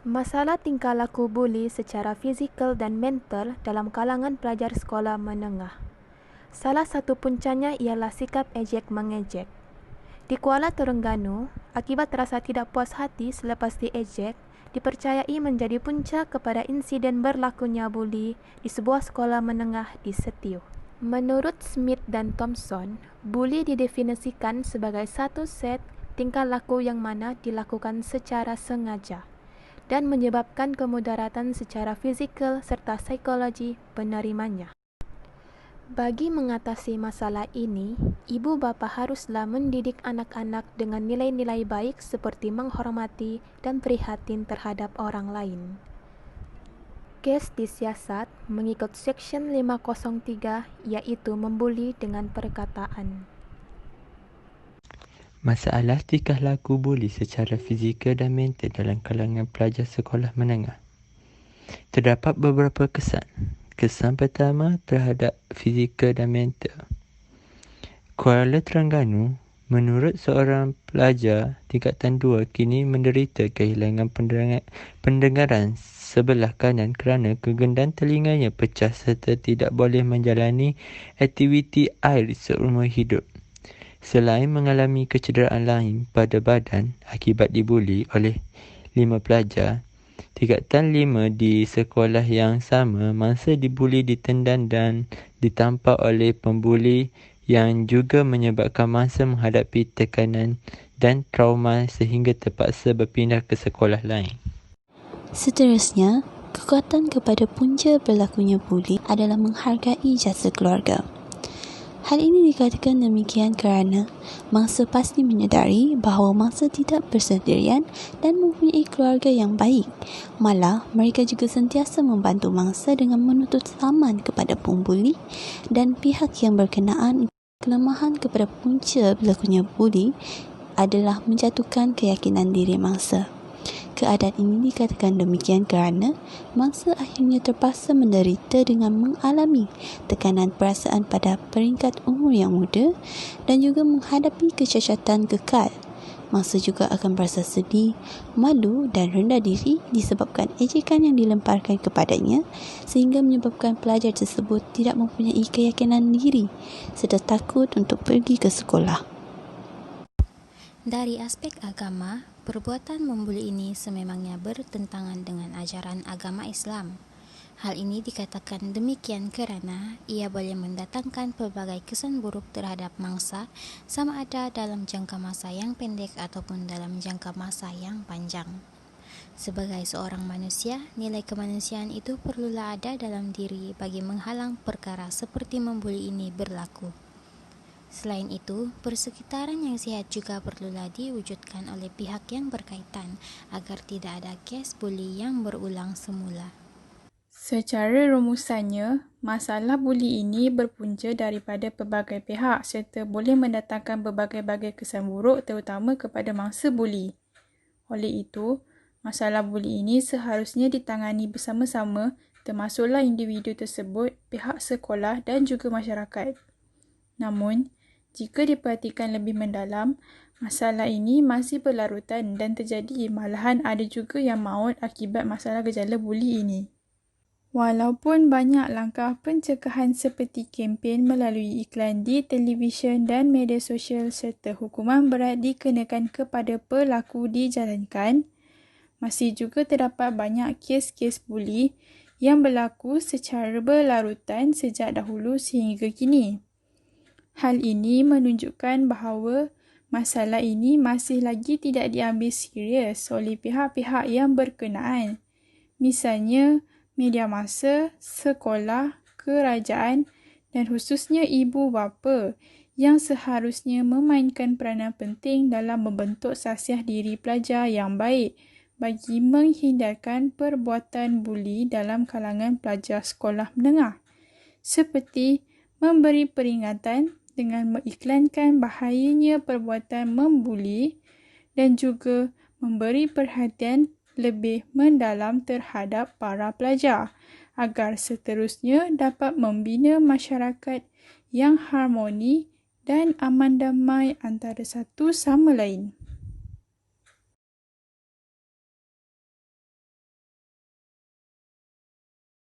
Masalah tingkah laku buli secara fizikal dan mental dalam kalangan pelajar sekolah menengah. Salah satu puncanya ialah sikap ejek-mengejek. Di Kuala Terengganu, akibat rasa tidak puas hati selepas diejek, dipercayai menjadi punca kepada insiden berlakunya buli di sebuah sekolah menengah di Setiu. Menurut Smith dan Thompson, buli didefinisikan sebagai satu set tingkah laku yang mana dilakukan secara sengaja dan menyebabkan kemudaratan secara fizikal serta psikologi penerimanya. Bagi mengatasi masalah ini, ibu bapa haruslah mendidik anak-anak dengan nilai-nilai baik seperti menghormati dan prihatin terhadap orang lain. Kes disiasat mengikut Seksyen 503 iaitu membuli dengan perkataan. Masalah tingkah laku buli secara fizikal dan mental dalam kalangan pelajar sekolah menengah. Terdapat beberapa kesan. Kesan pertama terhadap fizikal dan mental. Kuala Terengganu, menurut seorang pelajar tingkatan 2 kini menderita kehilangan pendengaran sebelah kanan kerana kegendaan telinganya pecah serta tidak boleh menjalani aktiviti air seumur hidup. Selain mengalami kecederaan lain pada badan akibat dibuli oleh 5 pelajar, tingkatan 5 di sekolah yang sama mangsa dibuli ditendang dan ditampak oleh pembuli yang juga menyebabkan mangsa menghadapi tekanan dan trauma sehingga terpaksa berpindah ke sekolah lain. Seterusnya, kekuatan kepada punca berlakunya buli adalah menghargai jasa keluarga. Hal ini dikatakan demikian kerana mangsa pasti menyedari bahawa mangsa tidak bersendirian dan mempunyai keluarga yang baik. Malah, mereka juga sentiasa membantu mangsa dengan menuntut saman kepada pembuli dan pihak yang berkenaan. Kelemahan kepada punca berlakunya buli adalah menjatuhkan keyakinan diri mangsa. Keadaan ini dikatakan demikian kerana mangsa akhirnya terpaksa menderita dengan mengalami tekanan perasaan pada peringkat umur yang muda dan juga menghadapi kecacatan kekal. Mangsa juga akan berasa sedih, malu dan rendah diri disebabkan ejekan yang dilemparkan kepadanya sehingga menyebabkan pelajar tersebut tidak mempunyai keyakinan diri serta takut untuk pergi ke sekolah. Dari aspek agama, perbuatan membuli ini sememangnya bertentangan dengan ajaran agama Islam. Hal ini dikatakan demikian kerana ia boleh mendatangkan pelbagai kesan buruk terhadap mangsa sama ada dalam jangka masa yang pendek ataupun dalam jangka masa yang panjang. Sebagai seorang manusia, nilai kemanusiaan itu perlulah ada dalam diri bagi menghalang perkara seperti membuli ini berlaku. Selain itu, persekitaran yang sihat juga perlulah diwujudkan oleh pihak yang berkaitan agar tidak ada kes buli yang berulang semula. Secara rumusannya, masalah buli ini berpunca daripada pelbagai pihak serta boleh mendatangkan berbagai-bagai kesan buruk terutama kepada mangsa buli. Oleh itu, masalah buli ini seharusnya ditangani bersama-sama termasuklah individu tersebut, pihak sekolah dan juga masyarakat. Namun, jika diperhatikan lebih mendalam, masalah ini masih berlarutan dan terjadi malahan ada juga yang maut akibat masalah gejala buli ini. Walaupun banyak langkah pencegahan seperti kempen melalui iklan di televisyen dan media sosial serta hukuman berat dikenakan kepada pelaku dijalankan, masih juga terdapat banyak kes-kes buli yang berlaku secara berlarutan sejak dahulu sehingga kini. Hal ini menunjukkan bahawa masalah ini masih lagi tidak diambil serius oleh pihak-pihak yang berkenaan. Misalnya, media massa, sekolah, kerajaan dan khususnya ibu bapa yang seharusnya memainkan peranan penting dalam membentuk sasiah diri pelajar yang baik bagi menghindarkan perbuatan buli dalam kalangan pelajar sekolah menengah, seperti memberi peringatan dengan mengiklankan bahayanya perbuatan membuli dan juga memberi perhatian lebih mendalam terhadap para pelajar agar seterusnya dapat membina masyarakat yang harmoni dan aman damai antara satu sama lain.